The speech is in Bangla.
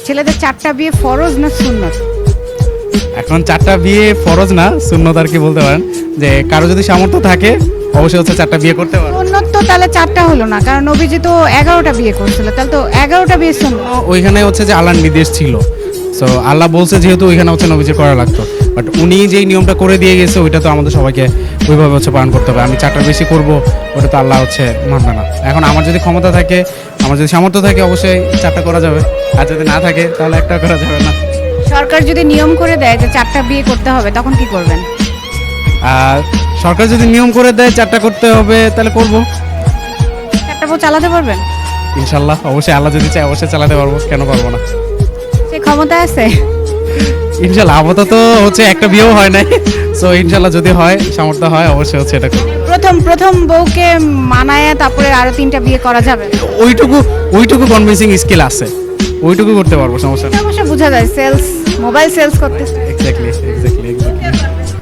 ছেলেদের 4টা বিয়ে ফরজ না সুন্নত? এখন 4টা বিয়ে ফরজ না, সুন্নত আর কি বলতে পারেন। যে কারো যদি সামর্থ্য থাকে অবশ্যই হচ্ছে 4টা বিয়ে করতে পারে। সুন্নত তো তাহলে 4টা হলো না, কারণ নবীজি তো 11টা বিয়ে করছিল, তাহলে তো 11টা বিয়ে সুন্নত। ওইখানে হচ্ছে যে আল্লাহর নির্দেশ ছিল, সো আল্লাহ বলছে যেহেতু ওইখানে হচ্ছে নবীজি করা লাগতো, বাট উনি যেই নিয়মটা করে দিয়ে গেছে ওইটা তো আমাদের সবাইকে ওইভাবে হচ্ছে পালন করতে হবে। আমি 4টার বেশি করব ওটা তো আল্লাহ হচ্ছে মানবে না। এখন আমার যদি ক্ষমতা থাকে, আমার যদি সামর্থ্য থাকে, অবশ্যই 4টা করা যাবে, আর যদি না থাকে তাহলে একটা করা যাবে না। সরকার যদি নিয়ম করে দেয় যে 4টা বিয়ে করতে হবে, তখন কি করবেন? আর সরকার যদি নিয়ম করে দেয় 4টা করতে হবে তাহলে করব 4টা বউ চালাতে পারবেন? ইনশাল্লাহ। অবশ্যই আল্লাহ যদি চায় অবশ্যই চালাতে পারবো, কেন পারবো না। সে ক্ষমতা আছে? ইনশাল্লাহ আপাতত হচ্ছে একটা বিয়েও হয় নাই, সো ইনশাল্লাহ যদি হয়, সামর্থ্য হয়, অবশ্যই হচ্ছে এটা করবো। প্রথম বউকে মানায় তারপরে আরো 3টা বিয়ে করা যাবে? ওইটুকু কনভিন্সিং স্কিল আছে, ওইটুকু করতে পারবো, সমস্যা নেই। অবশ্য বোঝা যায়, মোবাইল সেলস করতে। এক্স্যাক্টলি।